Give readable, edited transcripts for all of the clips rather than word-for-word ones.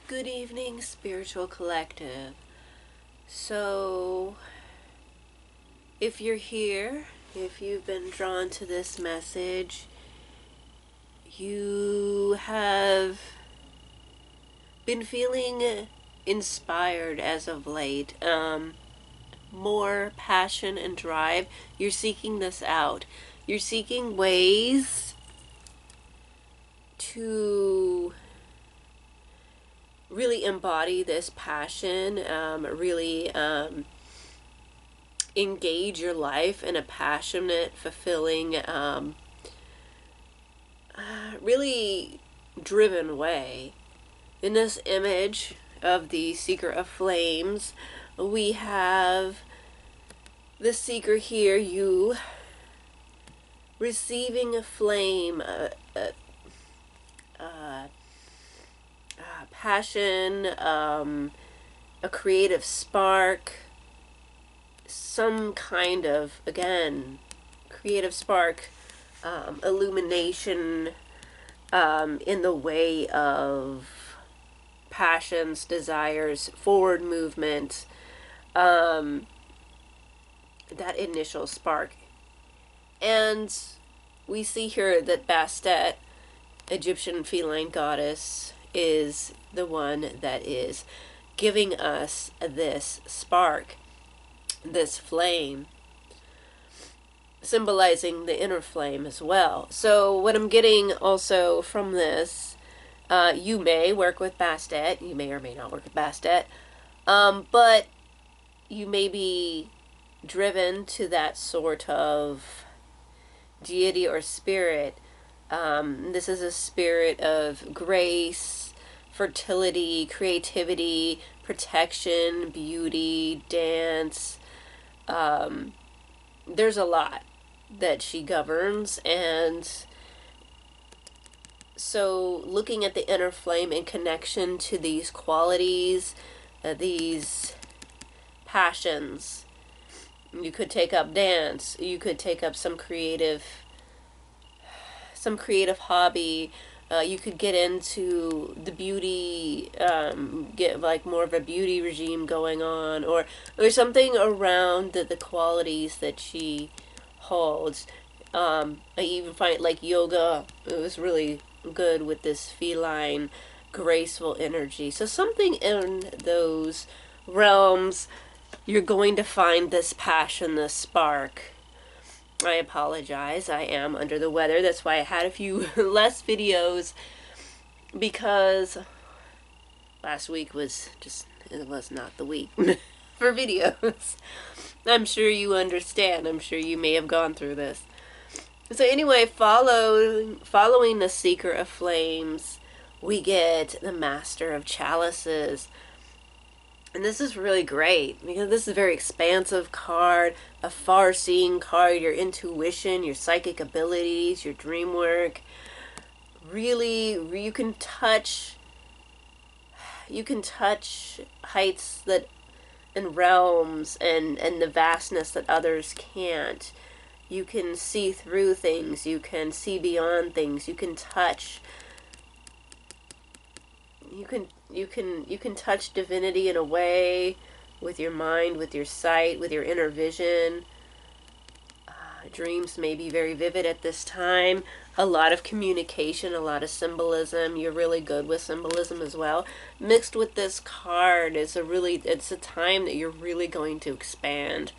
Good evening, Spiritual Collective. So, if you're here, if you've been drawn to this message, you have been feeling inspired as of late. More passion and drive. You're seeking this out. You're seeking ways to really embody this passion, really engage your life in a passionate, fulfilling, really driven way. In this image of the Seeker of Flames, we have the Seeker here, you, receiving a flame, passion, a creative spark, some kind of, again, creative spark, illumination, in the way of passions, desires, forward movement, that initial spark. And we see here that Bastet, Egyptian feline goddess, is the one that is giving us this spark, this flame, symbolizing the inner flame as well. So what I'm getting also from this, you may work with Bastet, you may or may not work with Bastet, but you may be driven to that sort of deity or spirit. This is a spirit of grace, fertility, creativity, protection, beauty, dance. There's a lot that she governs, and so looking at the inner flame in connection to these qualities, these passions, you could take up dance, you could take up some creative hobby, you could get into the beauty, get like more of a beauty regime going on, or something around the qualities that she holds. I even find like yoga, it was really good with this feline, graceful energy. So something in those realms, you're going to find this passion, this spark. I apologize, I am under the weather. That's why I had a few less videos, because last week was just, it was not the week for videos. I'm sure you understand. I'm sure you may have gone through this. So anyway, following the Seeker of Flames, we get the Master of Chalices. And this is really great, because this is a very expansive card, a far-seeing card, your intuition, your psychic abilities, your dream work. Really, you can touch heights that, and realms, and the vastness that others can't. You can see through things, you can see beyond things, you can touch. You can touch divinity in a way, with your mind, with your sight, with your inner vision. Dreams may be very vivid at this time. A lot of communication, a lot of symbolism. You're really good with symbolism as well. Mixed with this card, it's a time that you're really going to expand.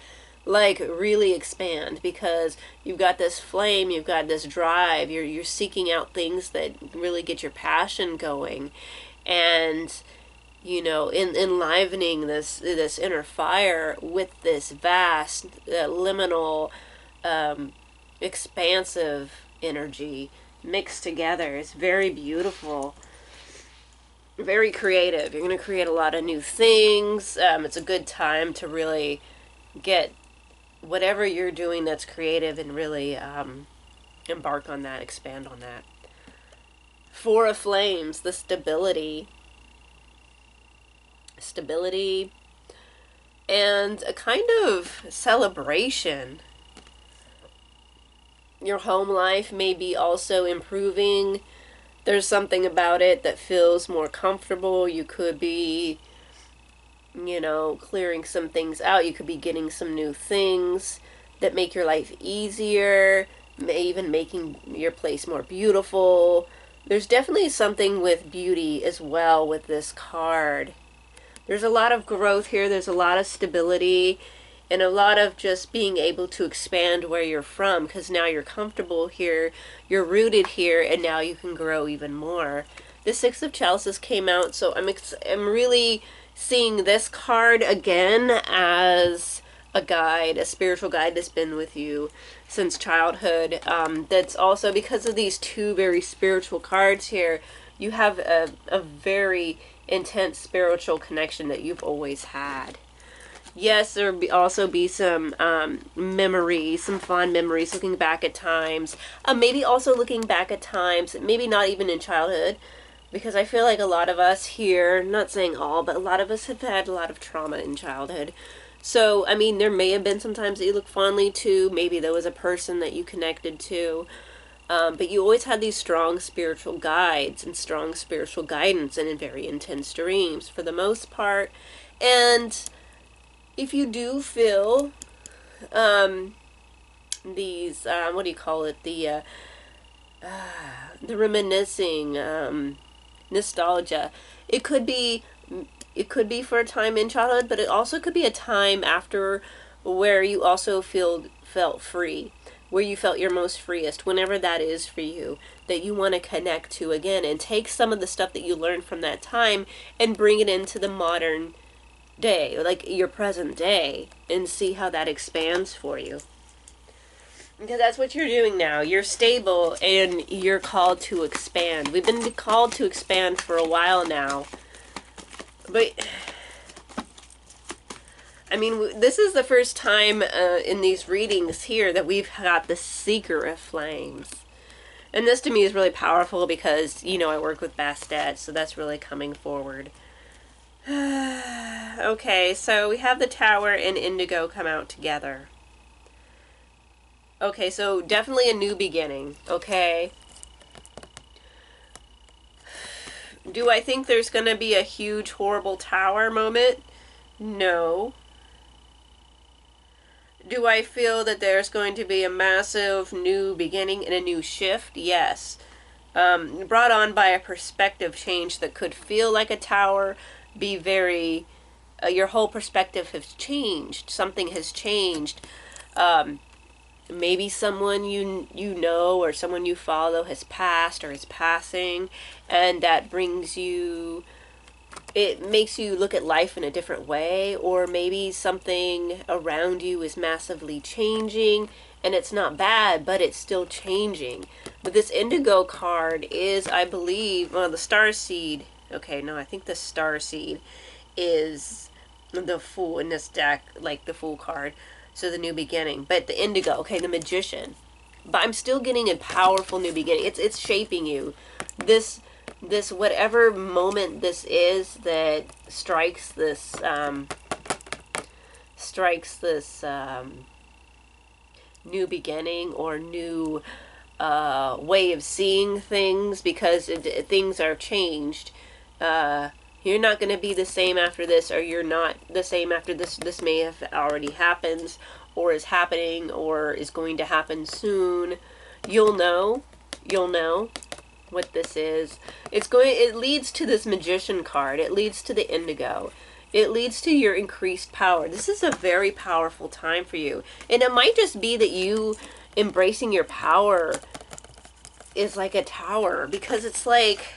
Like, really expand, because you've got this flame, you've got this drive, you're seeking out things that really get your passion going. And, you know, enlivening this inner fire with this vast, liminal, expansive energy mixed together. It's very beautiful, very creative. You're going to create a lot of new things. It's a good time to really get whatever you're doing that's creative and really embark on that, expand on that. Four of Flames, the stability, and a kind of celebration. Your home life may be also improving. There's something about it that feels more comfortable. You could be, you know, clearing some things out. You could be getting some new things that make your life easier, even making your place more beautiful. There's definitely something with beauty as well with this card. There's a lot of growth here. There's a lot of stability and a lot of just being able to expand where you're from, because now you're comfortable here, you're rooted here, and now you can grow even more. The Six of Chalices came out, so I'm really seeing this card again as a guide, a spiritual guide that's been with you since childhood. That's also because of these two very spiritual cards here. You have a very intense spiritual connection that you've always had. Yes, there will also be some memories, some fond memories, looking back at times. Maybe also looking back at times, maybe not even in childhood, because I feel like a lot of us here, not saying all, but a lot of us have had a lot of trauma in childhood. So, I mean, there may have been some times that you look fondly to. Maybe there was a person that you connected to. But you always had these strong spiritual guides and strong spiritual guidance and in very intense dreams for the most part. And if you do feel these, what do you call it, the reminiscing, nostalgia, it could be for a time in childhood, but it also could be a time after where you also felt free, where you felt your most freest, whenever that is for you, that you want to connect to again and take some of the stuff that you learned from that time and bring it into the modern day, like your present day, and see how that expands for you. Because that's what you're doing now. You're stable and you're called to expand. We've been called to expand for a while now. But, I mean, this is the first time in these readings here that we've got the Seeker of Flames. And this to me is really powerful because, you know, I work with Bastet, so that's really coming forward. Okay, so we have the Tower and Indigo come out together. Okay, so definitely a new beginning, okay? Do I think there's going to be a huge, horrible Tower moment? No. Do I feel that there's going to be a massive new beginning and a new shift? Yes. Brought on by a perspective change that could feel like a tower, be very... your whole perspective has changed. Something has changed. Maybe someone you know or someone you follow has passed or is passing, and that brings you... it makes you look at life in a different way, or maybe something around you is massively changing, and it's not bad, but it's still changing. But this Indigo card is, I believe, well, the Starseed. Okay, no, I think the Starseed is the Fool in this deck, like the Fool card. So the new beginning. But the Indigo, okay, the Magician. But I'm still getting a powerful new beginning. It's shaping you. This whatever moment this is that strikes this new beginning or new way of seeing things, because things are changed. You're not going to be the same after this, or you're not the same after this. This may have already happened, or is happening, or is going to happen soon. You'll know what this is. It leads to this Magician card. It leads to the Indigo. It leads to your increased power. This is a very powerful time for you. And it might just be that you embracing your power is like a tower, because it's like...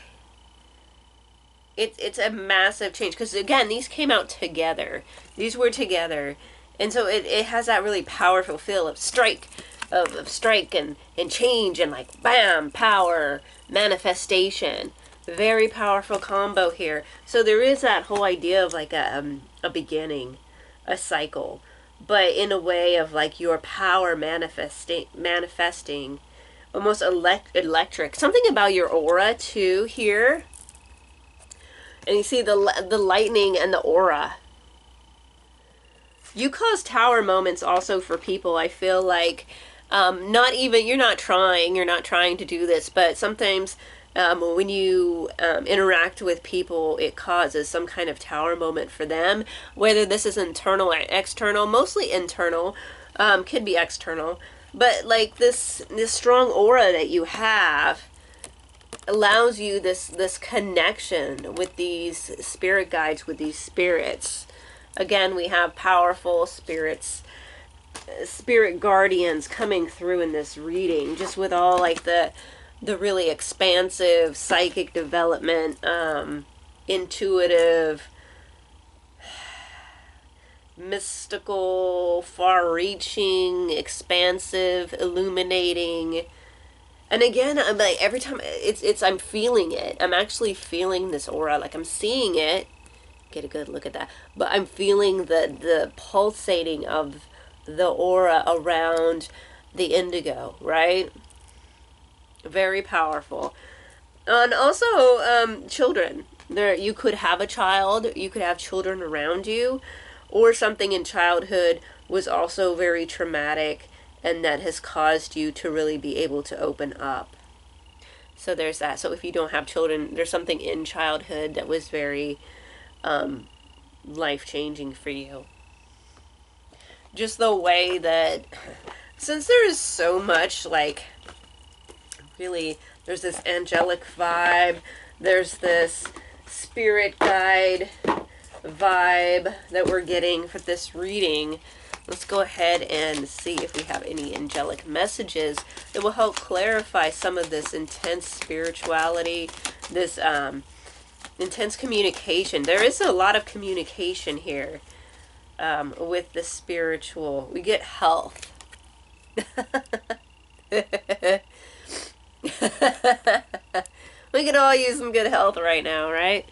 It's a massive change. Because, again, these came out together. These were together. And so it has that really powerful feel of strike. Of strike and change and, like, bam, power, manifestation. Very powerful combo here. So there is that whole idea of, like, a beginning. A cycle. But in a way of, like, your power manifesting. Almost electric. Something about your aura, too, here. And you see the lightning and the aura. You cause tower moments also for people. I feel like, you're not trying to do this, but sometimes When you interact with people, it causes some kind of tower moment for them, whether this is internal or external, mostly internal, could be external, but like this strong aura that you have allows you this connection with these spirit guides, with these spirits. Again, we have powerful spirits, spirit guardians coming through in this reading, just with all like the really expansive psychic development, intuitive, mystical, far-reaching, expansive, illuminating. And again, I'm like, every time it's I'm feeling it. I'm actually feeling this aura, like I'm seeing it. Get a good look at that. But I'm feeling the pulsating of the aura around the indigo, right? Very powerful. And also, children. There, you could have a child, you could have children around you, or something in childhood was also very traumatic, and that has caused you to really be able to open up. So there's that. So if you don't have children, there's something in childhood that was very life-changing for you. Just the way that, since there is so much, like, really, there's this angelic vibe, there's this spirit guide vibe that we're getting for this reading. Let's go ahead and see if we have any angelic messages that will help clarify some of this intense spirituality, this intense communication. There is a lot of communication here with the spiritual. We get health. We could all use some good health right now, right?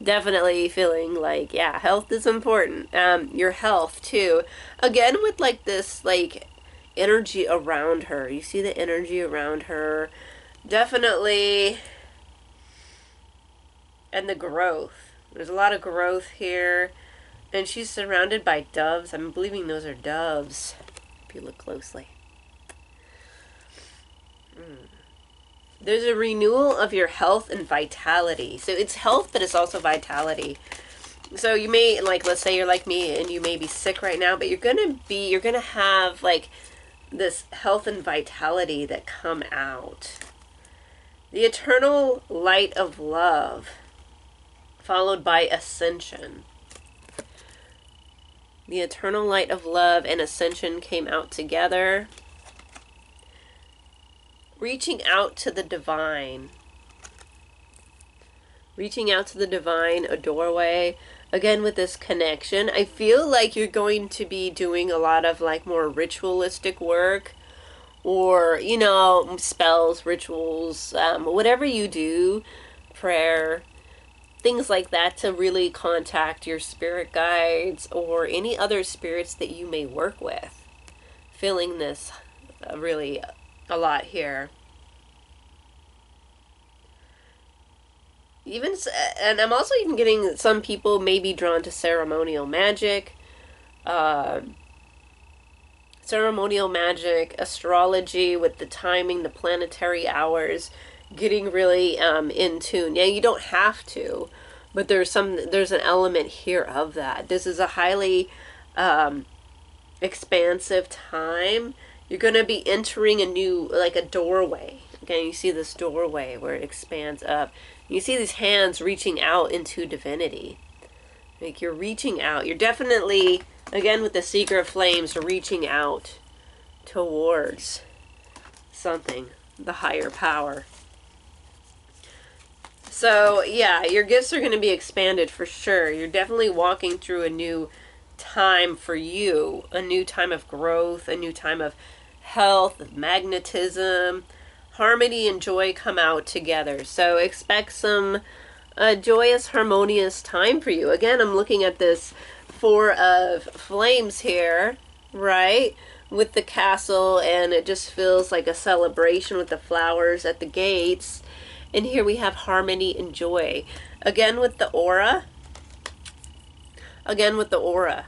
Definitely feeling like, yeah, health is important. Your health too. Again, with like this like energy around her. You see the energy around her. Definitely. And the growth. There's a lot of growth here. And she's surrounded by doves. I'm believing those are doves, if you look closely. There's a renewal of your health and vitality. So it's health, but it's also vitality. So you may, like, let's say you're like me and you may be sick right now, but you're going to have, like, this health and vitality that come out. The eternal light of love, followed by ascension. The eternal light of love and ascension came out together. Reaching out to the divine. Reaching out to the divine, a doorway. Again, with this connection, I feel like you're going to be doing a lot of like more ritualistic work, or, you know, spells, rituals, whatever you do, prayer, things like that, to really contact your spirit guides or any other spirits that you may work with. Feeling this really a lot here. Even, and I'm also even getting that some people may be drawn to ceremonial magic, astrology with the timing, the planetary hours, getting really in tune. Yeah, you don't have to, but there's an element here of that. This is a highly expansive time. You're going to be entering a new, like a doorway. Again, you see this doorway where it expands up. You see these hands reaching out into divinity. Like you're reaching out. You're definitely, again with the Seeker of Flames, reaching out towards something, the higher power. So, yeah, your gifts are going to be expanded for sure. You're definitely walking through a new time for you, a new time of growth, a new time of health, magnetism, harmony and joy come out together. So expect some joyous, harmonious time for you. Again, I'm looking at this Four of Flames here, right? With the castle, and it just feels like a celebration with the flowers at the gates. And here we have harmony and joy. Again with the aura. Again with the aura.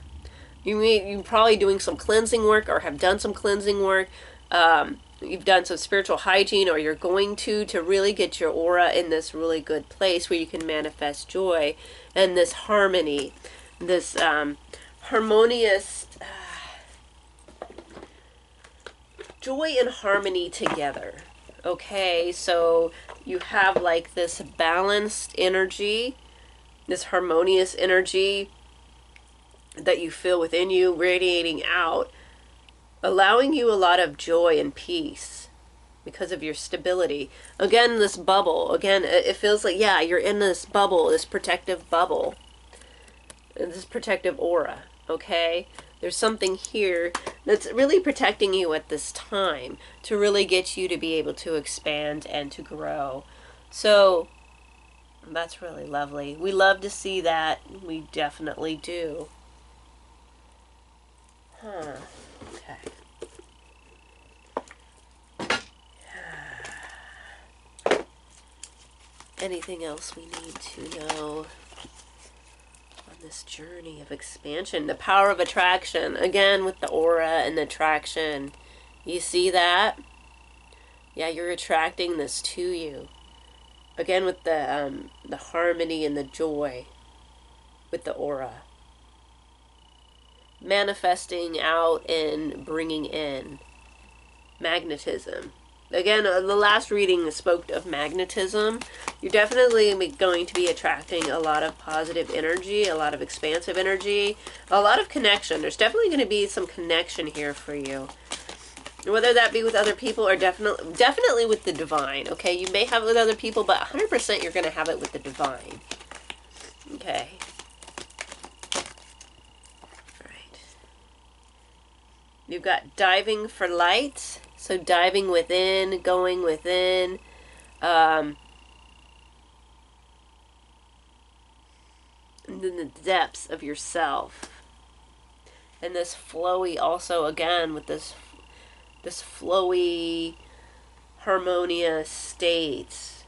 You're probably doing some cleansing work or have done some cleansing work. you've done some spiritual hygiene, or you're going to really get your aura in this really good place where you can manifest joy and this harmony, this harmonious joy and harmony together. Okay, so you have like this balanced energy, this harmonious energy that you feel within you radiating out, allowing you a lot of joy and peace because of your stability. Again, this bubble, again, it feels like, yeah, you're in this bubble, this protective bubble, this protective aura, okay? There's something here that's really protecting you at this time to really get you to be able to expand and to grow. So that's really lovely. We love to see that. We definitely do. Huh. Okay. Anything else we need to know on this journey of expansion? The power of attraction. Again, with the aura and the attraction. You see that? Yeah, you're attracting this to you. Again, with the harmony and the joy with the aura. Manifesting out and bringing in magnetism. Again, the last reading spoke of magnetism. You're definitely going to be attracting a lot of positive energy, a lot of expansive energy, a lot of connection. There's definitely going to be some connection here for you. Whether that be with other people or definitely with the divine. Okay, you may have it with other people, but 100% you're going to have it with the divine. Okay. Alright. You've got diving for light. So diving within, going within, in the depths of yourself. And this flowy also, again, with this flowy, harmonious state.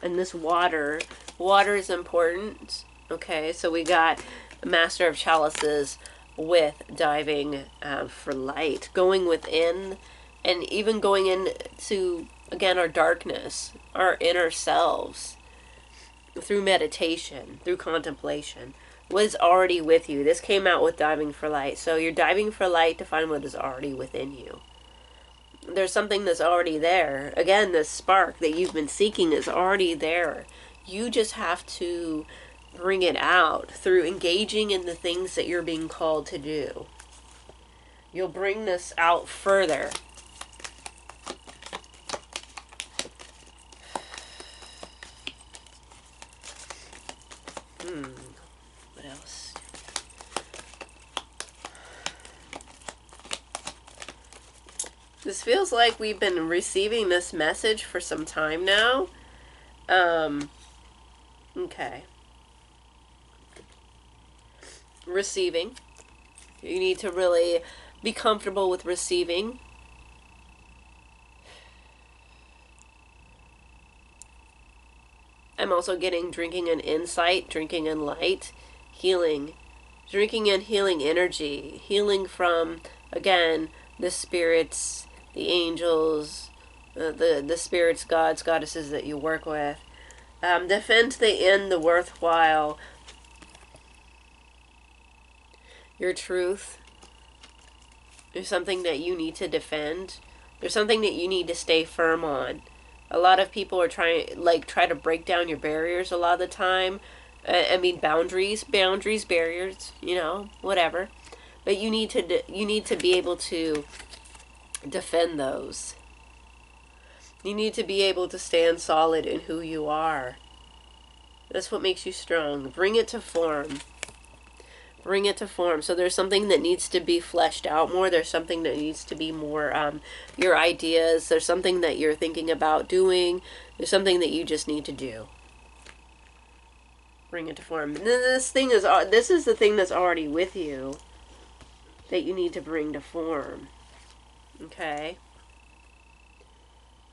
And this water. Water is important. Okay, so we got Master of Chalices with diving for light, going within, and even going into, again, our darkness, our inner selves, through meditation, through contemplation, what is already with you. This came out with diving for light. So you're diving for light to find what is already within you. There's something that's already there. Again, this spark that you've been seeking is already there. You just have to bring it out through engaging in the things that you're being called to do. You'll bring this out further. What else? This feels like we've been receiving this message for some time now. Okay. Receiving. You need to really be comfortable with receiving. I'm also getting drinking in insight, drinking in light, healing. Drinking in healing energy. Healing from, again, the spirits, the angels, the spirits, gods, goddesses that you work with. Defend the end, the worthwhile. Your truth. There's something that you need to defend. There's something that you need to stay firm on. A lot of people are try to break down your barriers a lot of the time. I mean, boundaries, barriers, you know, whatever. But you need to be able to defend those. You need to be able to stand solid in who you are. That's what makes you strong. Bring it to form. Bring it to form. So there's something that needs to be fleshed out more. There's something that needs to be more your ideas. There's something that you're thinking about doing. There's something that you just need to do. Bring it to form. And then this is the thing that's already with you that you need to bring to form. Okay?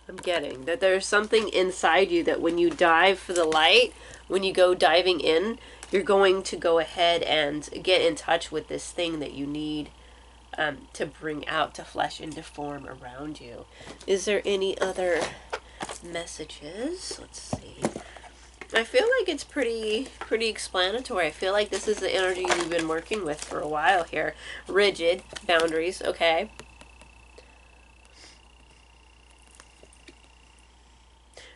I'm getting that there's something inside you that when you dive for the light, when you go diving in, you're going to go ahead and get in touch with this thing that you need to bring out, to flesh into form around you. Is there any other messages? Let's see. I feel like it's pretty explanatory. I feel like this is the energy you've been working with for a while here. Rigid boundaries, okay.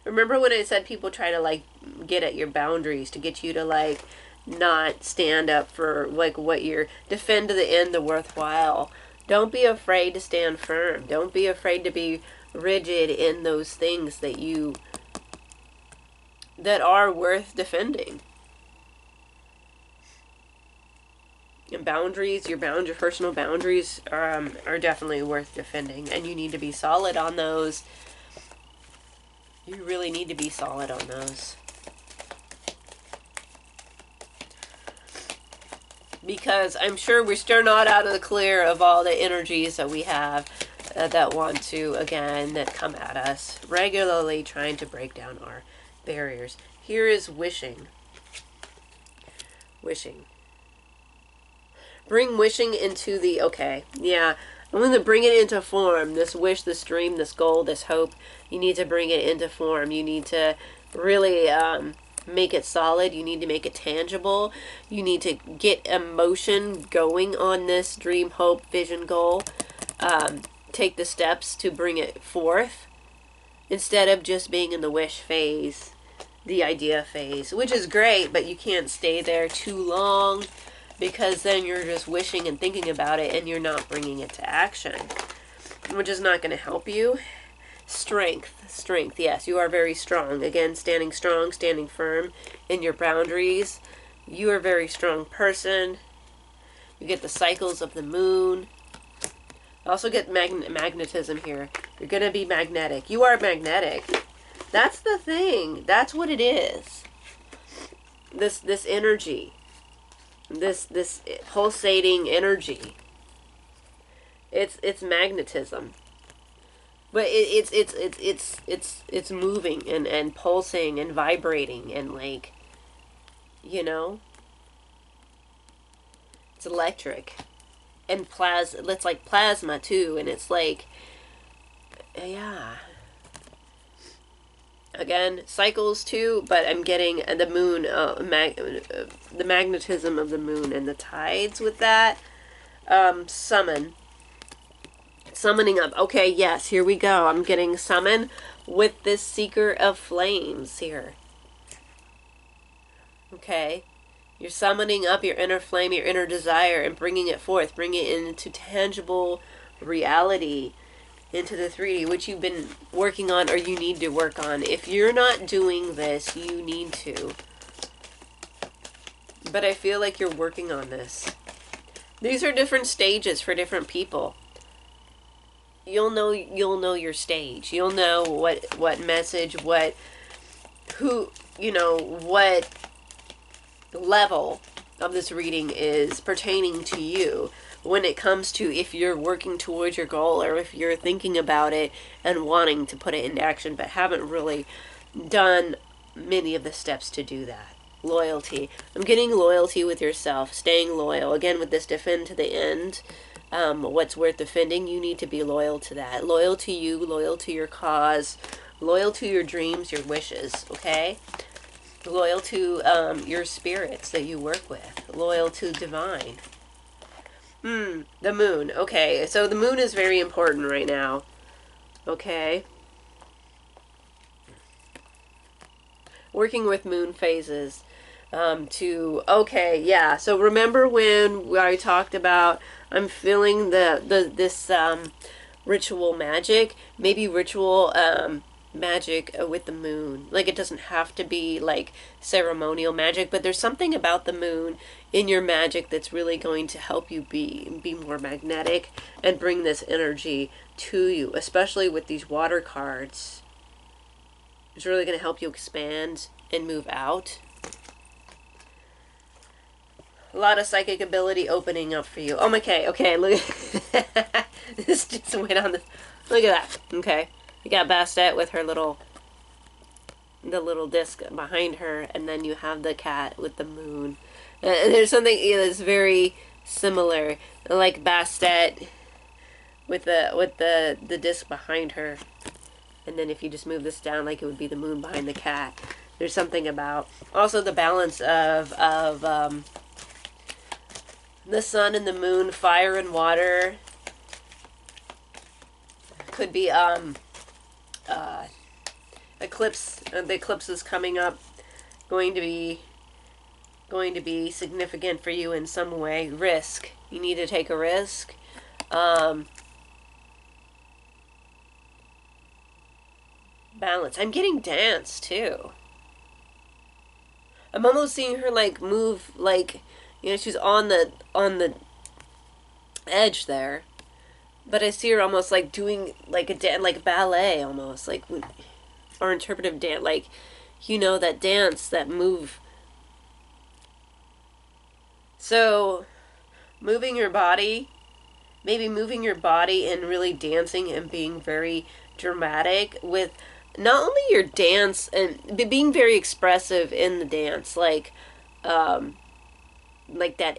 Remember when I said people try to like get at your boundaries to get you to like not stand up for like what you're, defend to the end the worthwhile. Don't be afraid to stand firm. Don't be afraid to be rigid in those things that you, that are worth defending. And boundaries, your personal boundaries are definitely worth defending, and you need to be solid on those. You really need to be solid on those. Because I'm sure we're still not out of the clear of all the energies that we have that want to, again, that come at us regularly, trying to break down our barriers. Here is wishing. Wishing. Bring wishing into the, okay, yeah, I'm going to bring it into form. This wish, this dream, this goal, this hope, you need to bring it into form. You need to really make it solid. You need to make it tangible. You need to get emotion going on this dream, hope, vision, goal. Take the steps to bring it forth instead of just being in the wish phase, the idea phase, which is great, but you can't stay there too long, because then you're just wishing and thinking about it and you're not bringing it to action, which is not going to help you. Strength, yes, you are very strong. Again, standing strong, standing firm in your boundaries. You are a very strong person. You get the cycles of the moon. Also get magnetism here. You're going to be magnetic. You are magnetic. That's the thing. That's what it is. This energy. This pulsating energy. It's magnetism. But it's moving and pulsing and vibrating and like, you know, it's electric. And it's like plasma too, and it's like, yeah. Again, cycles too, but I'm getting the moon, the magnetism of the moon and the tides with that. Summoning up. Okay, yes, here we go. I'm getting summon with this seeker of flames here. Okay. You're summoning up your inner flame, your inner desire, and bringing it forth, bringing it into tangible reality, into the 3D, which you've been working on or you need to work on. If you're not doing this, you need to. But I feel like you're working on this. These are different stages for different people. You'll know your stage. You'll know what message, what level of this reading is pertaining to you when it comes to if you're working towards your goal or if you're thinking about it and wanting to put it into action but haven't really done many of the steps to do that. Loyalty. I'm getting loyalty with yourself, staying loyal. Again, with this defend to the end, what's worth defending, you need to be loyal to that. Loyal to you, loyal to your cause, loyal to your dreams, your wishes, okay? Loyal to your spirits that you work with. Loyal to divine. The moon. Okay, so the moon is very important right now. Okay. Working with moon phases. Okay, yeah. So remember when I talked about I'm feeling this ritual magic? Maybe ritual magic with the moon. Like, it doesn't have to be like ceremonial magic, but there's something about the moon in your magic that's really going to help you be more magnetic and bring this energy to you, especially with these water cards. It's really going to help you expand and move out. A lot of psychic ability opening up for you. Oh, okay, look. This just went on the... Look at that. Okay. You got Bastet with her the little disc behind her, and then you have the cat with the moon. And there's something that's very similar, like Bastet with the disc behind her. And then if you just move this down, like it would be the moon behind the cat. There's something about also the balance of the sun and the moon, fire and water. Could be eclipse. The eclipse is coming up. Going to be significant for you in some way. Risk. You need to take a risk. Balance. I'm getting dance too. I'm almost seeing her like move, like, you know, she's on the edge there, but I see her almost like doing like like ballet almost, like, or interpretive dance, like, you know, that dance, that move. So moving your body, maybe moving your body and really dancing and being very dramatic with not only your dance and being very expressive in the dance, like that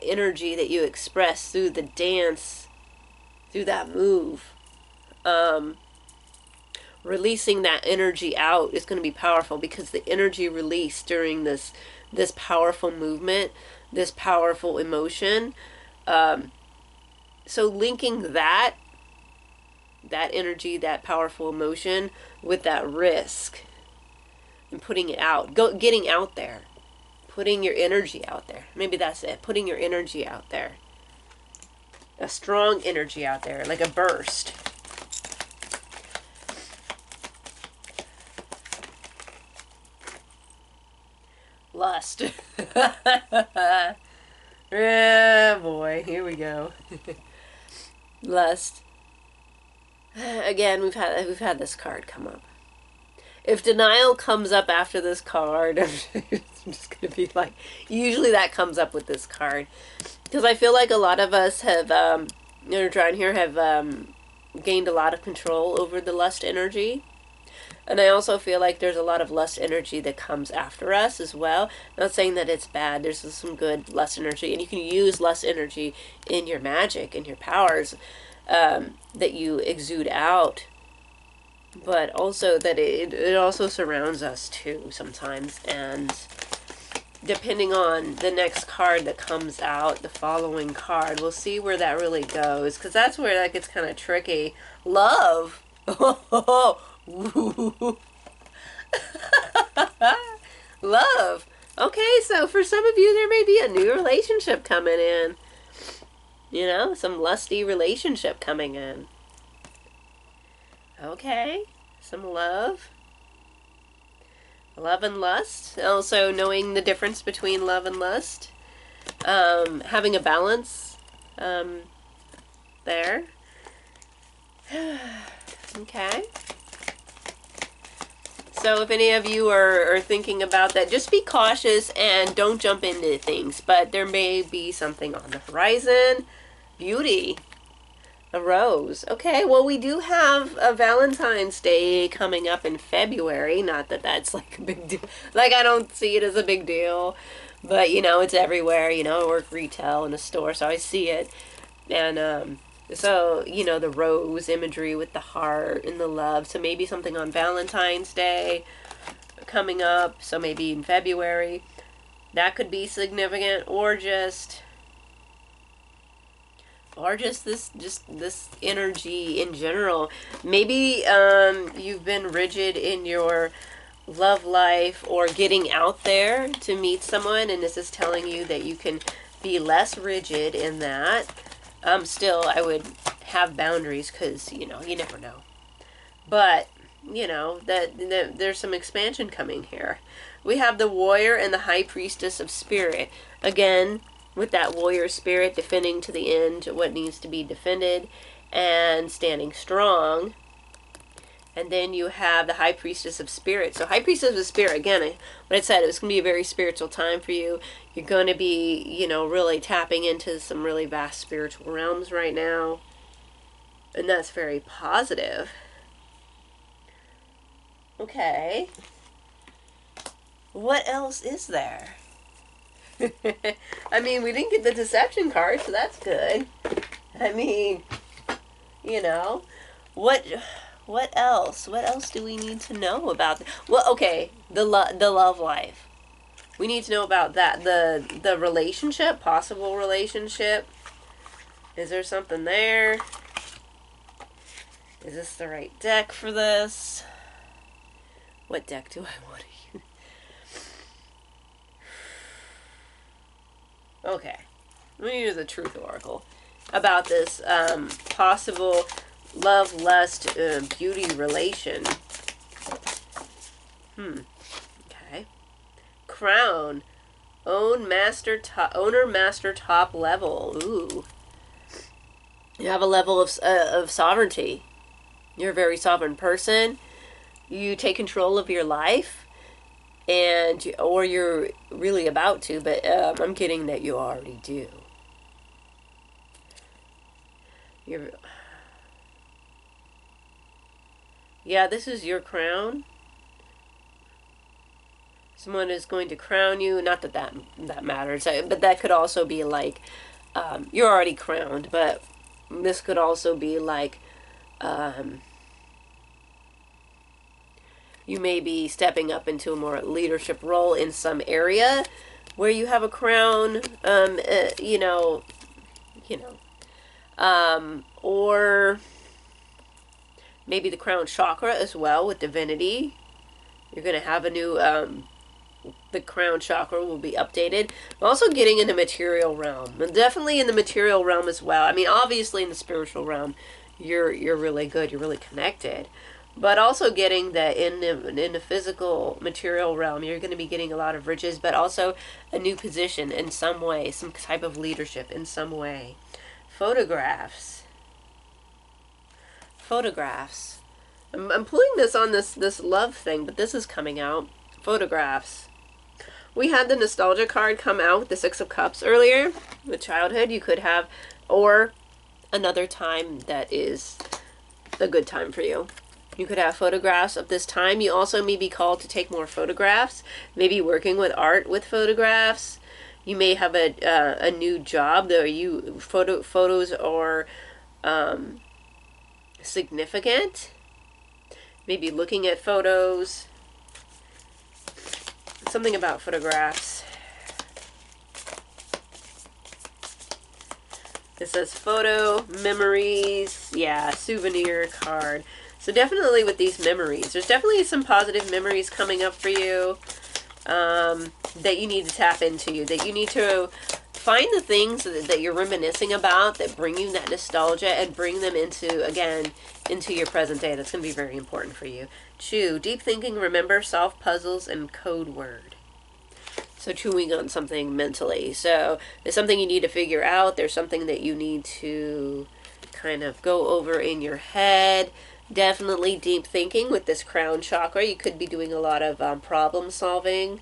energy that you express through the dance, through that move. Releasing that energy out is going to be powerful, because the energy released during this powerful movement, this powerful emotion. So linking that energy, that powerful emotion, with that risk, and putting it out, getting out there, putting your energy out there. Maybe that's it. Putting your energy out there, a strong energy out there, like a burst. Lust. Yeah, boy, here we go. Lust. Again, we've had this card come up. If denial comes up after this card, I'm just gonna be like, usually that comes up with this card, because I feel like a lot of us have, around here, have gained a lot of control over the lust energy. And I also feel like there's a lot of lust energy that comes after us as well. Not saying that it's bad. There's some good lust energy. And you can use lust energy in your magic, in your powers, that you exude out. But also that it also surrounds us too sometimes. And depending on the next card that comes out, the following card, we'll see where that really goes. Because that's where that gets kind of tricky. Love. Love. Okay, so for some of you, there may be a new relationship coming in. You know, some lusty relationship coming in. Okay, some love. Love and lust. Also knowing the difference between love and lust. Having a balance there. Okay. So if any of you are thinking about that, just be cautious and don't jump into things. But there may be something on the horizon. Beauty. A rose. Okay, well, we do have a Valentine's Day coming up in February. Not that that's like a big deal. Like, I don't see it as a big deal. But, you know, it's everywhere. You know, I work retail in a store, so I see it. And, so, you know, the rose imagery with the heart and the love. So maybe something on Valentine's Day coming up. So maybe in February. That could be significant. Or just this energy in general. Maybe you've been rigid in your love life or getting out there to meet someone, and this is telling you that you can be less rigid in that. Still, I would have boundaries, because, you know, you never know. But, you know, that there's some expansion coming here. We have the warrior and the high priestess of spirit. Again, with that warrior spirit, defending to the end what needs to be defended and standing strong. And then you have the high priestess of spirit. So high priestess of spirit, again, what I said, it was going to be a very spiritual time for you. You're going to be, you know, really tapping into some really vast spiritual realms right now. And that's very positive. Okay. What else is there? I mean, we didn't get the deception card, so that's good. I mean, you know, what else? What else do we need to know about? Well, okay, the love life. We need to know about that. The relationship, possible relationship. Is there something there? Is this the right deck for this? What deck do I want to use? Okay. Let me use the Truth Oracle about this possible love, lust, beauty relation. Okay. Crown. Owner, master, top level. Ooh. You have a level of sovereignty. You're a very sovereign person. You take control of your life, or you're really about to, but I'm getting that you already do. Yeah, this is your crown. Someone is going to crown you. Not that matters, but that could also be like you're already crowned, but this could also be like you may be stepping up into a more leadership role in some area where you have a crown. Or maybe the crown chakra as well with divinity. You're going to have a new, the crown chakra will be updated. I'm also getting in the material realm. And definitely in the material realm as well. I mean, obviously in the spiritual realm, you're really good. You're really connected. But also getting that in the physical material realm, you're going to be getting a lot of riches, but also a new position in some way, some type of leadership in some way. Photographs. I'm pulling this on this love thing, but this is coming out. Photographs. We had the nostalgia card come out with the Six of Cups earlier. With childhood, you could have, or another time that is a good time for you. You could have photographs of this time. You also may be called to take more photographs. Maybe working with art with photographs. You may have a new job that photos are significant. Maybe looking at photos. Something about photographs. It says photo, memories, yeah, souvenir card. So definitely with these memories, there's definitely some positive memories coming up for you that you need to tap into, that you need to find the things that you're reminiscing about that bring you that nostalgia and bring them into your present day. That's going to be very important for you. Chew, deep thinking, remember, solve puzzles, and code word. So chewing on something mentally. So there's something you need to figure out. There's something that you need to kind of go over in your head. Definitely deep thinking with this crown chakra. You could be doing a lot of problem solving.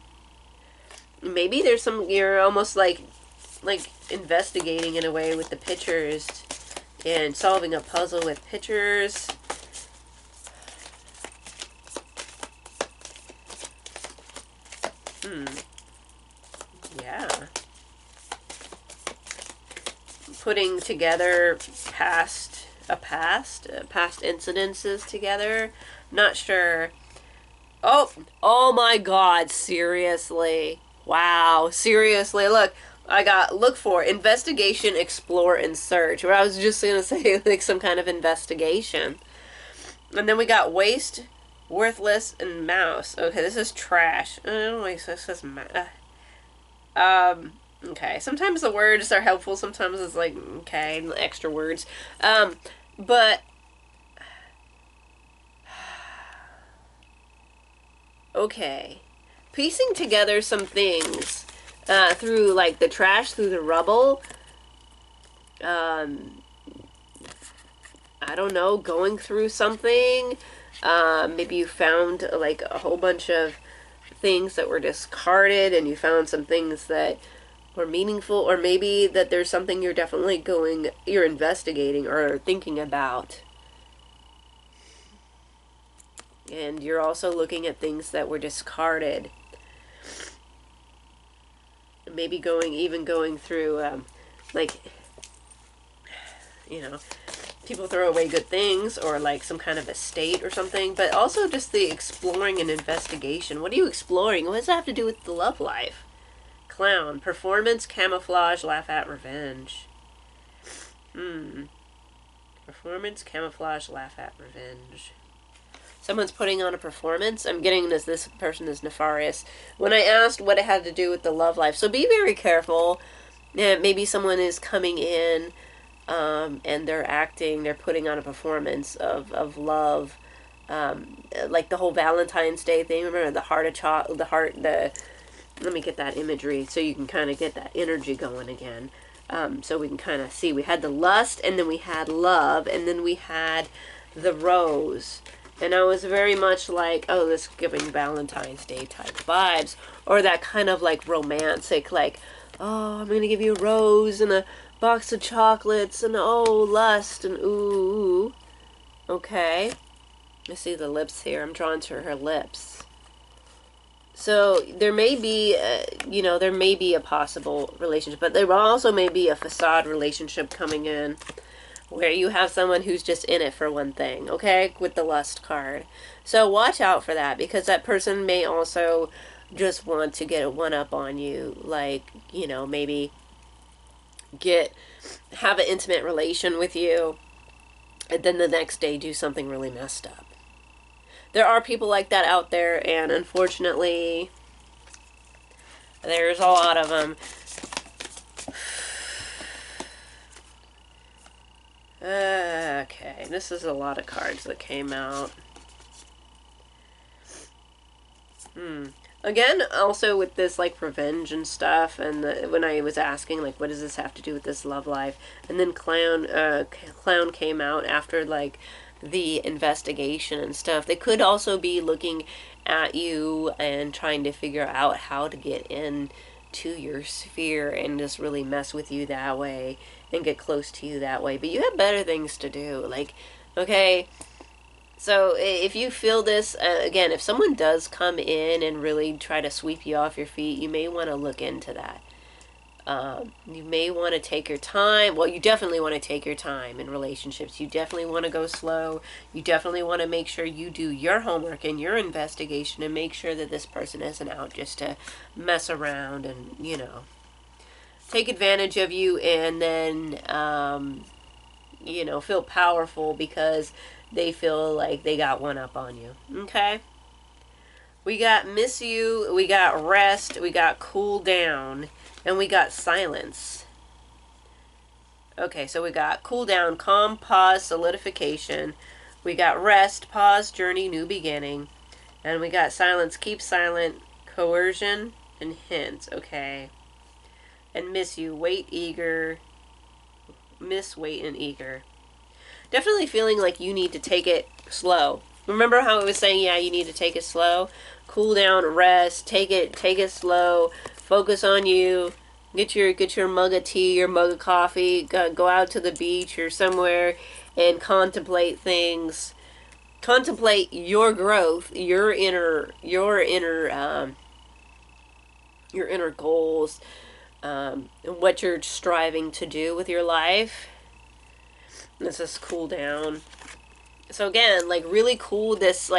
Maybe there's you're almost like investigating in a way with the pictures and solving a puzzle with pictures. Yeah. Putting together past incidences together. Not sure. Oh my God, seriously. Wow, seriously. Look for investigation, explore, and search. Or I was just going to say like some kind of investigation. And then we got waste, worthless, and mouse. Okay, this is trash. I don't know why this says okay. Sometimes the words are helpful. Sometimes it's like, okay, extra words. But okay. Piecing together some things through like the trash, through the rubble. I don't know, going through something. Maybe you found like a whole bunch of things that were discarded and you found some things that were meaningful, or maybe that there's something you're investigating or thinking about. And you're also looking at things that were discarded. maybe even going through, like, you know, people throw away good things, or like some kind of estate or something, but also just the exploring and investigation. What are you exploring? What does that have to do with the love life? Clown. Performance, camouflage, laugh at, revenge. Performance, camouflage, laugh at, revenge. Someone's putting on a performance. I'm getting this person is nefarious. When I asked what it had to do with the love life, so be very careful. Maybe someone is coming in, and they're putting on a performance of love, like the whole Valentine's Day thing. Remember let me get that imagery so you can kind of get that energy going again. So we can kind of see, we had the lust, and then we had love, and then we had the rose. And I was very much like, oh, this giving Valentine's Day type vibes, or that kind of like romantic, like, oh, I'm gonna give you a rose and a box of chocolates, and oh, lust, and ooh. Okay. I see the lips here. I'm drawn to her lips. So there may be, there may be a possible relationship, but there also may be a facade relationship coming in, where you have someone who's just in it for one thing, okay, with the lust card. So watch out for that, because that person may also just want to get a one-up on you, like, maybe have an intimate relation with you, and then the next day do something really messed up. There are people like that out there, and unfortunately, there's a lot of them. Okay, this is a lot of cards that came out. Again, also with this, like, revenge and stuff, and when I was asking, like, what does this have to do with this love life? And then clown came out after, like, the investigation and stuff. They could also be looking at you and trying to figure out how to get in to your sphere and just really mess with you that way and get close to you that way. But you have better things to do. Like, okay, so if you feel this, again, if someone does come in and really try to sweep you off your feet, you may want to look into that. You may want to take your time. Well, you definitely want to take your time in relationships. You definitely want to go slow. You definitely want to make sure you do your homework and your investigation and make sure that this person isn't out just to mess around and, take advantage of you, and then, feel powerful because they feel like they got one up on you. Okay? We got miss you, we got rest, we got cool down, and we got silence. Okay, so we got cool down, calm, pause, solidification. We got rest, pause, journey, new beginning. And we got silence, keep silent, coercion, and hint. Okay. And miss you, wait, eager. Miss, wait, and eager. Definitely feeling like you need to take it slow. Remember how I was saying, yeah, you need to take it slow? Cool down, rest, take it slow, focus on you, get your mug of tea, your mug of coffee, go out to the beach or somewhere and contemplate things. Contemplate your growth, your inner goals, and what you're striving to do with your life. This is cool down. So again, like, really cool, this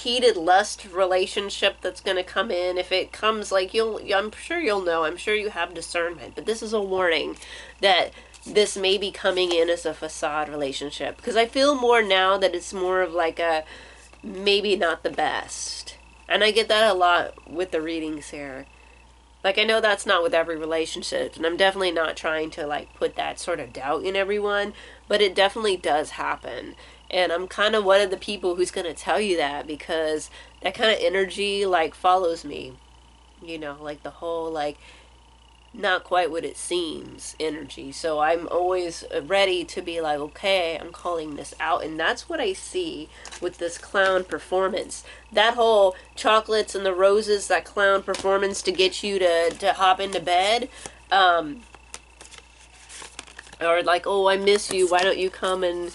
heated lust relationship that's going to come in. If it comes, like, I'm sure you'll know. I'm sure you have discernment. But this is a warning that this may be coming in as a facade relationship. Because I feel more now that it's more of like a maybe not the best. And I get that a lot with the readings here. Like, I know that's not with every relationship, and I'm definitely not trying to, like, put that sort of doubt in everyone, but it definitely does happen. And I'm kind of one of the people who's going to tell you that, because that kind of energy, like, follows me. Like the whole, like, not quite what it seems energy. So I'm always ready to be like, okay, I'm calling this out. And that's what I see with this clown performance. That whole chocolates and the roses, that clown performance to get you to hop into bed. Or like, oh, I miss you. Why don't you come and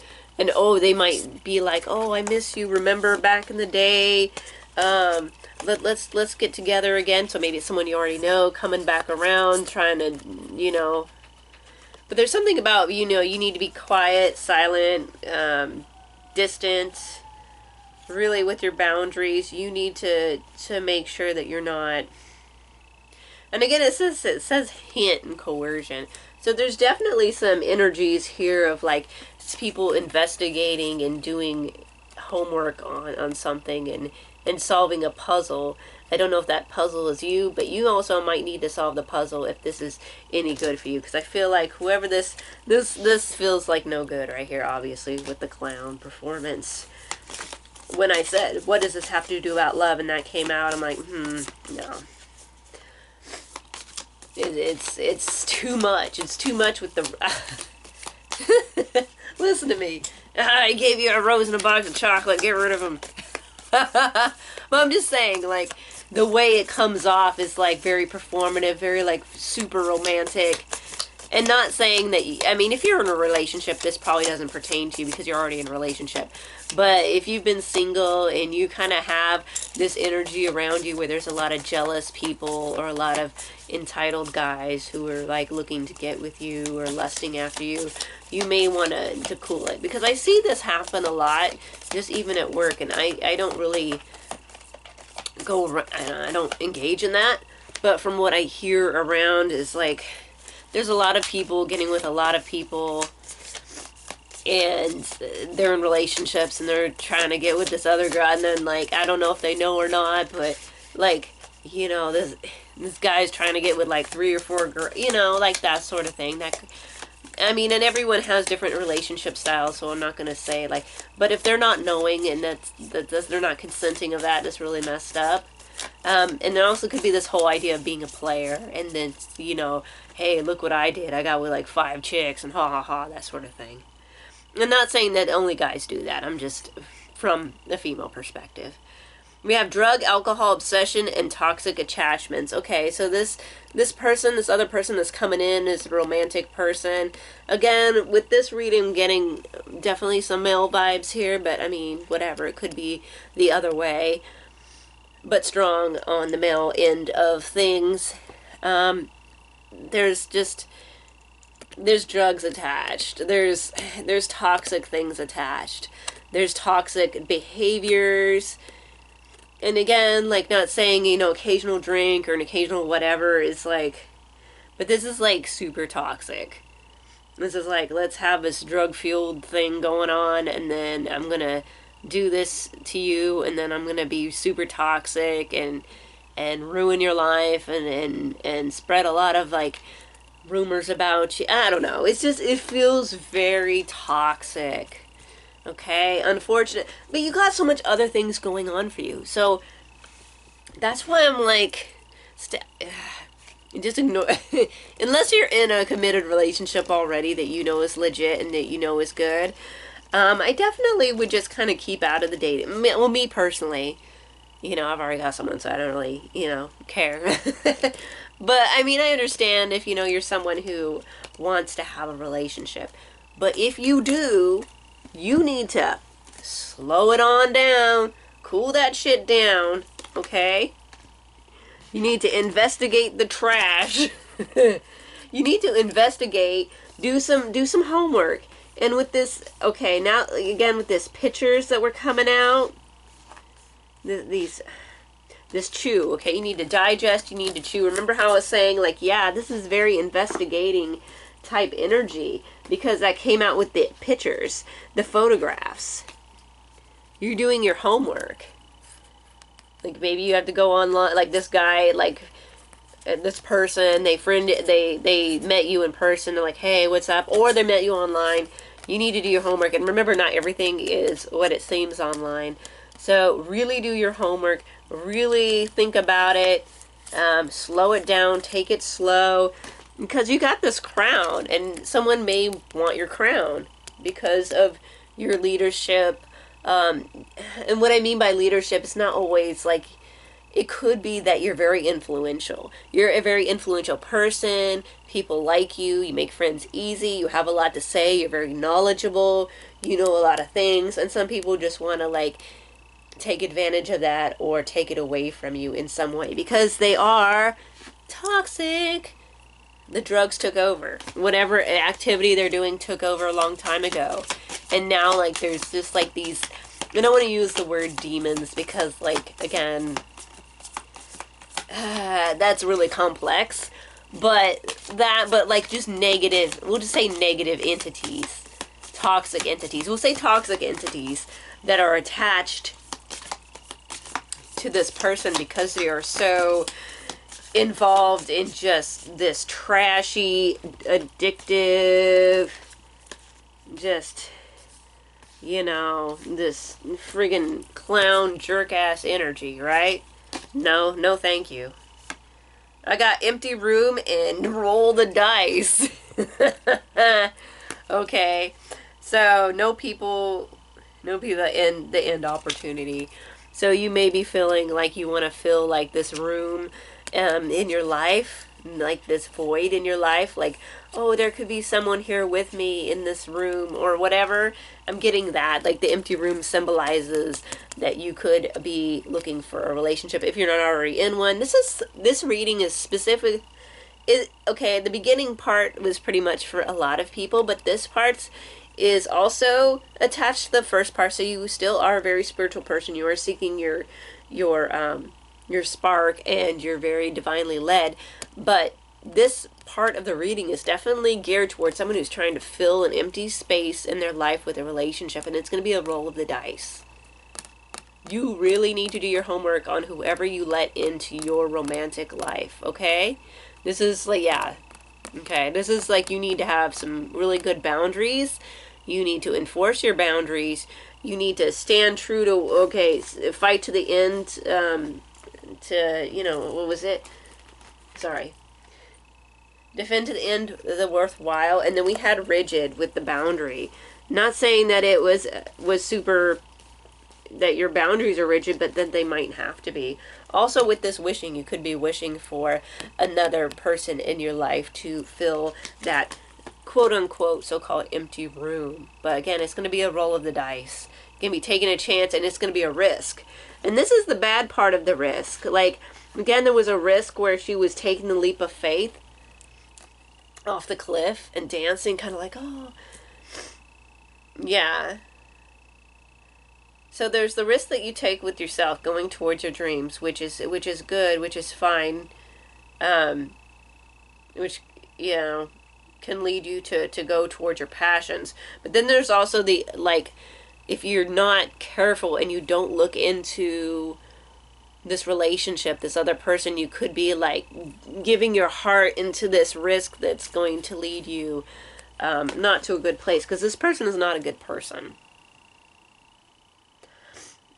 oh, they might be like, oh, I miss you. Remember back in the day, let's get together again. So maybe it's someone you already know coming back around, trying to, you know. But there's something about, you know, you need to be quiet, silent, distant, really with your boundaries. You need to make sure that you're not. And again, it says hint and coercion. So there's definitely some energies here of like people investigating and doing homework on something and solving a puzzle. I don't know if that puzzle is you, but you also might need to solve the puzzle if this is any good for you. Because I feel like whoever this feels like no good right here, obviously, with the clown performance. When I said, what does this have to do about love? And that came out, I'm like, no. It's too much. It's too much with the... Listen to me. I gave you a rose and a box of chocolate. Get rid of them. Well, I'm just saying, like, the way it comes off is, like, very performative, very, like, super romantic. And not saying that... I mean, if you're in a relationship, this probably doesn't pertain to you because you're already in a relationship. But if you've been single and you kind of have this energy around you where there's a lot of jealous people or a lot of entitled guys who are like looking to get with you or lusting after you, you may want to cool it. Because I see this happen a lot, just even at work. And I don't really go around, I don't engage in that. But from what I hear around is like, there's a lot of people getting with a lot of people. And they're in relationships and they're trying to get with this other girl, and then like I don't know if they know or not, but like, you know, this guy's trying to get with like 3 or 4 girls, you know, like that sort of thing. That, I mean, and everyone has different relationship styles, so I'm not gonna say like, but if they're not knowing and they're not consenting of that, it's really messed up. And there also could be this whole idea of being a player, and then, you know, hey, look what I did. I got with like 5 chicks and ha ha ha, that sort of thing. I'm not saying that only guys do that. I'm just from the female perspective. We have drug, alcohol, obsession, and toxic attachments. Okay, so this other person that's coming in is a romantic person. Again, with this reading, I'm getting definitely some male vibes here, but I mean, whatever. It could be the other way, but strong on the male end of things. There's drugs attached. There's toxic things attached. There's toxic behaviors. And again, like, not saying, you know, occasional drink or an occasional whatever is like, but this is like super toxic. This is like, let's have this drug-fueled thing going on, and then I'm gonna do this to you, and then I'm gonna be super toxic and ruin your life and spread a lot of like rumors about you. I don't know. It's just, it feels very toxic. Okay? Unfortunate. But you got so much other things going on for you. So, that's why I'm like, just ignore, unless you're in a committed relationship already that you know is legit and that you know is good, I definitely would just kind of keep out of the dating. Well, me personally, you know, I've already got someone, so I don't really, you know, care. But, I mean, I understand if, you know, you're someone who wants to have a relationship. But if you do, you need to slow it on down, cool that shit down, okay? You need to investigate the trash. You need to investigate, do some homework. And with this, okay, now, again, with this pictures that were coming out, this chew, okay, you need to digest, you need to chew. Remember how I was saying, like, yeah, this is very investigating type energy, because that came out with the pictures, the photographs. You're doing your homework. Like, maybe you have to go online, like this guy, like, this person, they met you in person, they're like, hey, what's up? Or they met you online. You need to do your homework. And remember, not everything is what it seems online. So really do your homework. Really think about it. Slow it down. Take it slow. Because you got this crown. And someone may want your crown because of your leadership. And what I mean by leadership is not always like... It could be that you're very influential. You're a very influential person. People like you. You make friends easy. You have a lot to say. You're very knowledgeable. You know a lot of things. And some people just want to, like, take advantage of that or take it away from you in some way, because they are toxic. The drugs took over. Whatever activity they're doing took over a long time ago. And now, like, there's just, like, these... I don't want to use the word demons because, like, again, that's really complex. But like, just negative... We'll just say negative entities. Toxic entities. We'll say toxic entities that are attached to this person because they are so involved in just this trashy, addictive, just, you know, this friggin' clown jerk-ass energy, right? No, no thank you. I got empty room and roll the dice. Okay. So, no people in the end opportunity. So you may be feeling like you want to fill like this room in your life, like this void in your life, like, oh, there could be someone here with me in this room or whatever. I'm getting that, like the empty room symbolizes that you could be looking for a relationship if you're not already in one. This reading is specific. Okay, the beginning part was pretty much for a lot of people, but this part is also attached to the first part, so you still are a very spiritual person. You are seeking your spark, and you're very divinely led. But this part of the reading is definitely geared towards someone who's trying to fill an empty space in their life with a relationship, and it's going to be a roll of the dice. You really need to do your homework on whoever you let into your romantic life, okay? This is like, yeah. Okay, this is like, you need to have some really good boundaries. You need to enforce your boundaries. You need to stand true to, okay, fight to the end, to, you know, what was it? Sorry. Defend to the end the worthwhile. And then we had rigid with the boundary. Not saying that it was super, that your boundaries are rigid, but that they might have to be. Also, with this wishing, you could be wishing for another person in your life to fill that quote-unquote so-called empty room. But again, it's going to be a roll of the dice. You're going to be taking a chance, and it's going to be a risk. And this is the bad part of the risk. Like, again, there was a risk where she was taking the leap of faith off the cliff and dancing, kind of like, oh, yeah. So there's the risk that you take with yourself going towards your dreams, which is good, which is fine, which, you know, can lead you to go towards your passions. But then there's also the, like, if you're not careful and you don't look into this relationship, this other person, you could be, like, giving your heart into this risk that's going to lead you not to a good place, because this person is not a good person.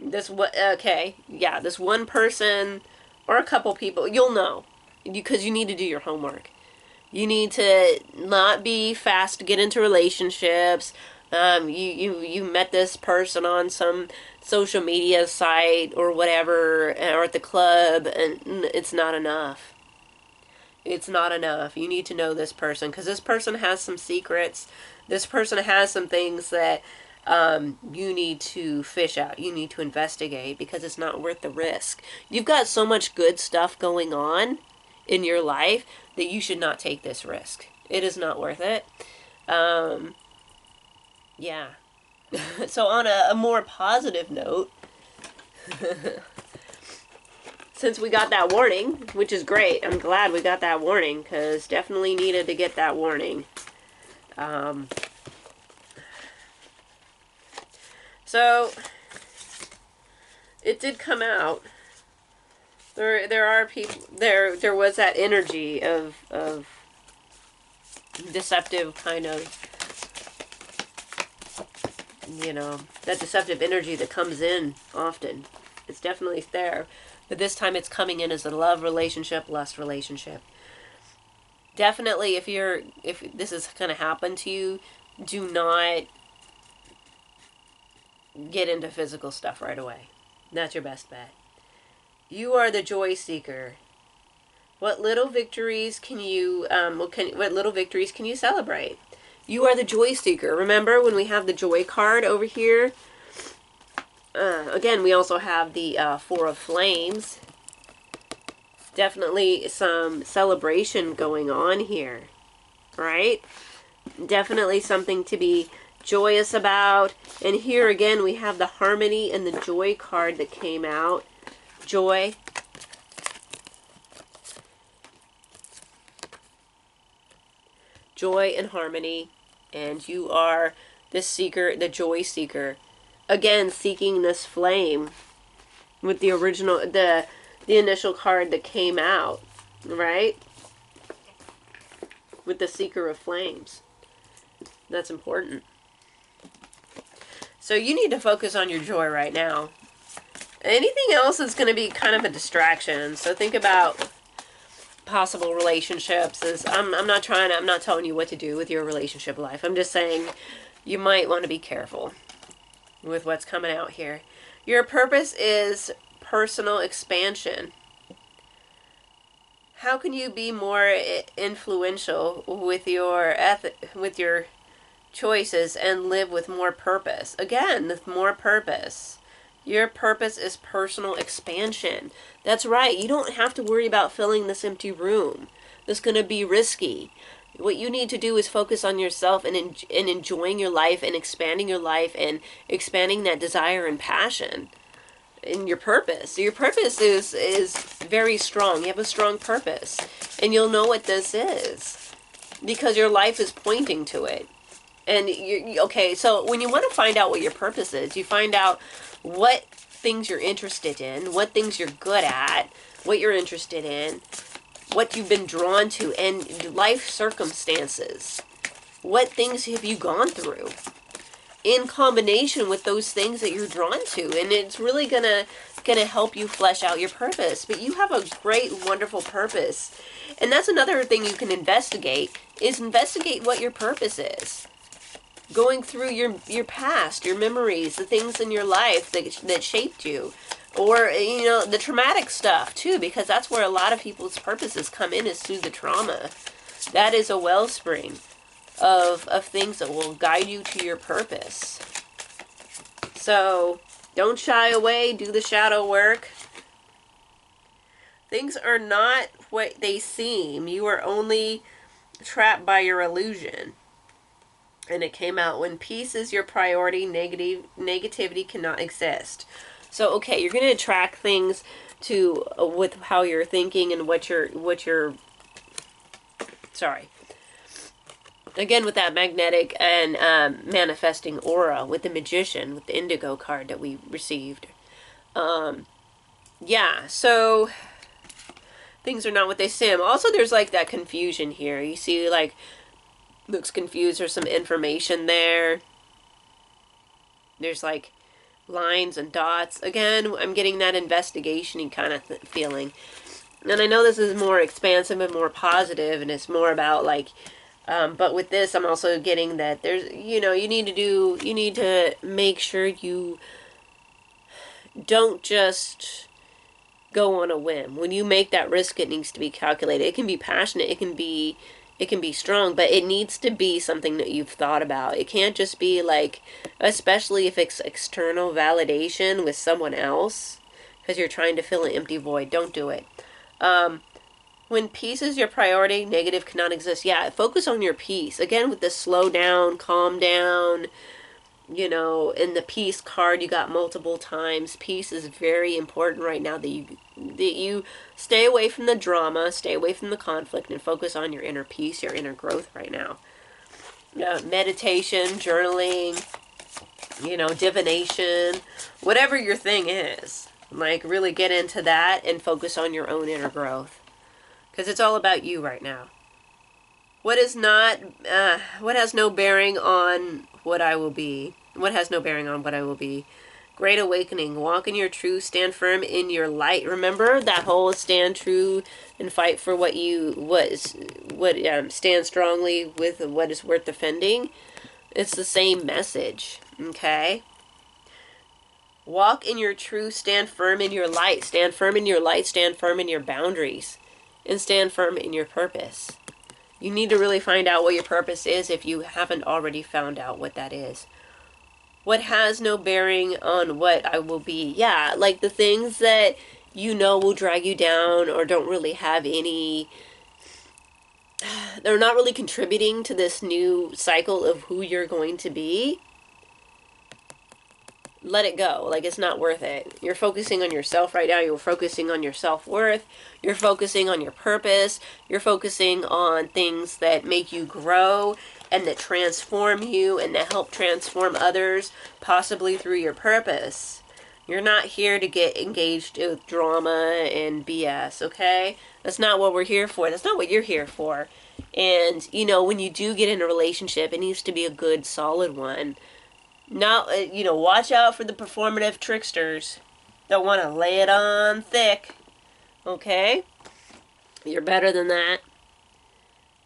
This one person or a couple people, you'll know, because you need to do your homework. You need to not be fast to get into relationships. You met this person on some social media site or whatever, or at the club, and it's not enough. It's not enough. You need to know this person, because this person has some secrets. This person has some things that you need to fish out. You need to investigate, because it's not worth the risk. You've got so much good stuff going on in your life that you should not take this risk. It is not worth it. Yeah. So on a more positive note, since we got that warning, which is great, I'm glad we got that warning, because definitely needed to get that warning. So, it did come out. There are people, there was that energy of deceptive kind of, you know, that deceptive energy that comes in often. It's definitely there. But this time it's coming in as a love relationship, lust relationship. Definitely, if this is going to happen to you, do not get into physical stuff right away. That's your best bet. You are the joy seeker. What little victories can you celebrate? You are the joy seeker. Remember when we have the joy card over here? Again, we also have the Four of Flames. Definitely some celebration going on here, right? Definitely something to be joyous about. And here again, we have the Harmony and the Joy card that came out. Joy. Joy and harmony. And you are the seeker, the joy seeker. Again, seeking this flame with the original, the initial card that came out, right? With the Seeker of Flames. That's important. So you need to focus on your joy right now. Anything else is going to be kind of a distraction. So think about possible relationships. I'm not telling you what to do with your relationship life. I'm just saying you might want to be careful with what's coming out here. Your purpose is personal expansion. How can you be more influential with your choices and live with more purpose? Again, with more purpose. Your purpose is personal expansion. That's right. You don't have to worry about filling this empty room. That's going to be risky. What you need to do is focus on yourself and enjoying your life and expanding your life and expanding that desire and passion. In your purpose. Your purpose is very strong. You have a strong purpose. And you'll know what this is. Because your life is pointing to it. And okay, so when you want to find out what your purpose is, you find out what things you're interested in, what things you're good at, what you're interested in, what you've been drawn to, and life circumstances. What things have you gone through? In combination with those things that you're drawn to, and it's really gonna help you flesh out your purpose. But you have a great, wonderful purpose, and that's another thing you can investigate what your purpose is. Going through your past, your memories, the things in your life that shaped you, or the traumatic stuff too, because that's where a lot of people's purposes come in, is through the trauma. That is a wellspring of things that will guide you to your purpose. So don't shy away, do the shadow work. Things are not what they seem. You are only trapped by your illusion. And it came out, when peace is your priority, negativity cannot exist. So okay, you're going to attract things to with how you're thinking and what you're sorry. Again, with that magnetic and manifesting aura, with the Magician, with the Indigo card that we received. Yeah, so things are not what they seem. Also, there's like that confusion here. You see, like, looks confused. There's some information there. There's like lines and dots. Again, I'm getting that investigation-y kind of feeling. And I know this is more expansive and more positive, and it's more about like, but with this, I'm also getting that there's, you need to make sure you don't just go on a whim. When you make that risk, it needs to be calculated. It can be passionate, it can be strong, but it needs to be something that you've thought about. It can't just be like, especially if it's external validation with someone else, because you're trying to fill an empty void. Don't do it. When peace is your priority, negative cannot exist. Yeah, focus on your peace. Again, with this slow down, calm down, in the peace card you got multiple times. Peace is very important right now, that you stay away from the drama, stay away from the conflict, and focus on your inner peace, your inner growth right now. Meditation, journaling, divination, whatever your thing is. Like, really get into that and focus on your own inner growth. Because it's all about you right now. What has no bearing on what I will be? What has no bearing on what I will be? Great awakening. Walk in your truth. Stand firm in your light. Remember that whole stand true and fight for stand strongly with what is worth defending. It's the same message. Okay? Walk in your truth. Stand firm in your light. Stand firm in your light. Stand firm in your boundaries. And stand firm in your purpose. You need to really find out what your purpose is if you haven't already found out what that is. What has no bearing on what I will be. Yeah, like the things that you know will drag you down or don't really have any, they're not really contributing to this new cycle of who you're going to be. Let it go. Like, it's not worth it. You're focusing on yourself right now. You're focusing on your self-worth. You're focusing on your purpose. You're focusing on things that make you grow and that transform you and that help transform others, possibly through your purpose. You're not here to get engaged with drama and BS, okay? That's not what we're here for. That's not what you're here for. And, you know, when you do get in a relationship, it needs to be a good, solid one. Not, you know, watch out for the performative tricksters that want to lay it on thick. Okay? You're better than that.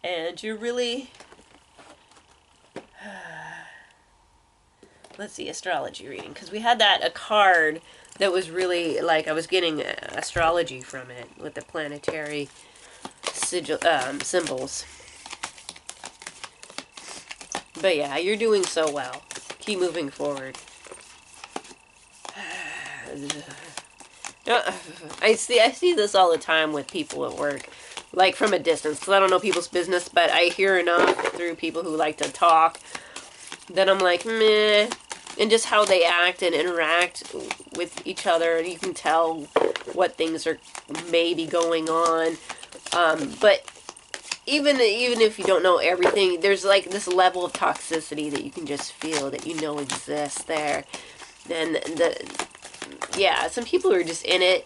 And you're really... Let's see, astrology reading. Because we had a card that was really, like, I was getting astrology from it with the planetary symbols. But yeah, you're doing so well. Keep moving forward. I see this all the time with people at work, like from a distance, because I don't know people's business, but I hear enough through people who like to talk that I'm like, meh, and just how they act and interact with each other, you can tell what things are maybe going on, but even if you don't know everything, there's like this level of toxicity that you can just feel that you know exists there. And yeah, some people are just in it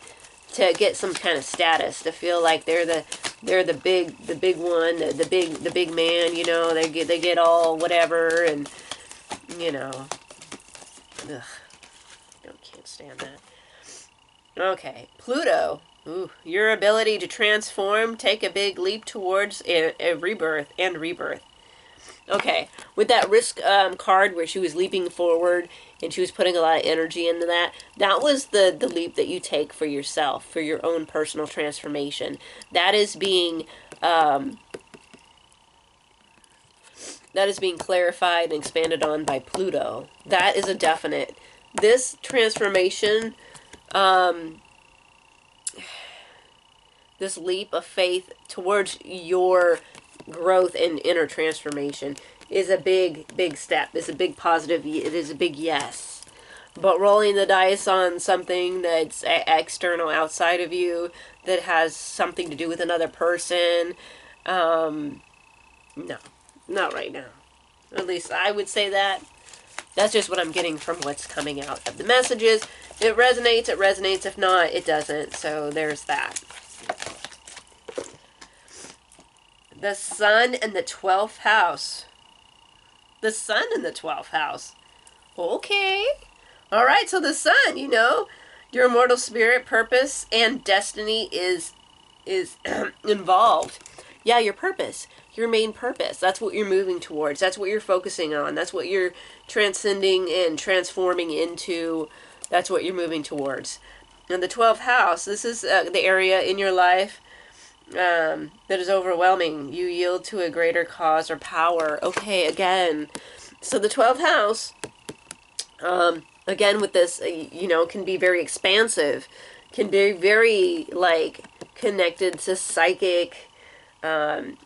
to get some kind of status, to feel like they're the big one, the big man, you know, they get all whatever, and you know, ugh, can't stand that. Okay, Pluto. Ooh, your ability to transform, take a big leap towards a rebirth and rebirth. Okay, with that risk card where she was leaping forward and she was putting a lot of energy into that, that was the leap that you take for yourself, for your own personal transformation. That is being clarified and expanded on by Pluto. That is a definite. This transformation, this leap of faith towards your growth and inner transformation is a big step. It's a big positive. It is a big yes. But rolling the dice on something that's external, outside of you, that has something to do with another person, no, not right now. At least I would say that. That's just what I'm getting from what's coming out of the messages. It resonates, it resonates. If not, it doesn't. So there's that. The Sun in the 12th house. The Sun in the 12th house. Okay. All right, so the Sun, you know, your immortal spirit, purpose, and destiny is involved. Yeah, your purpose, your main purpose. That's what you're moving towards. That's what you're focusing on. That's what you're transcending and transforming into. That's what you're moving towards. And the 12th house, this is the area in your life that is overwhelming. You yield to a greater cause or power. Okay, again. So the 12th house, again with this, you know, can be very expansive. Can be very, like, connected to psychic,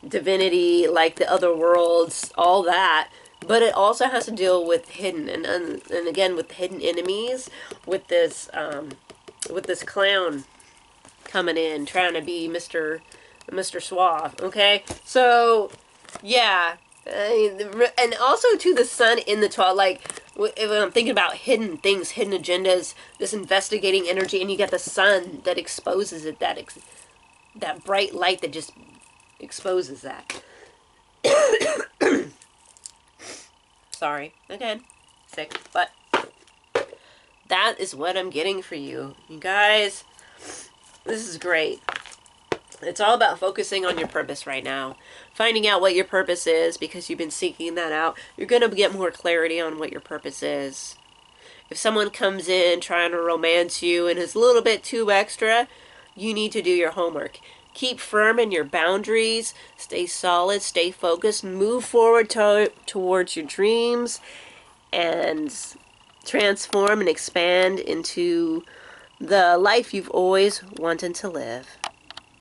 divinity, like the other worlds, all that. But it also has to deal with hidden, and again with hidden enemies, with this clown coming in, trying to be Mr. Suave, okay? So, yeah. And also, to the Sun in the 12, like, if I'm thinking about hidden things, hidden agendas, this investigating energy, and you got the Sun that exposes it, that bright light that just exposes that. Sorry. Again. Sick. But that is what I'm getting for you. You guys, this is great. It's all about focusing on your purpose right now. Finding out what your purpose is, because you've been seeking that out. You're going to get more clarity on what your purpose is. If someone comes in trying to romance you and is a little bit too extra, you need to do your homework. Keep firm in your boundaries. Stay solid. Stay focused. Move forward towards your dreams. And transform and expand into the life you've always wanted to live.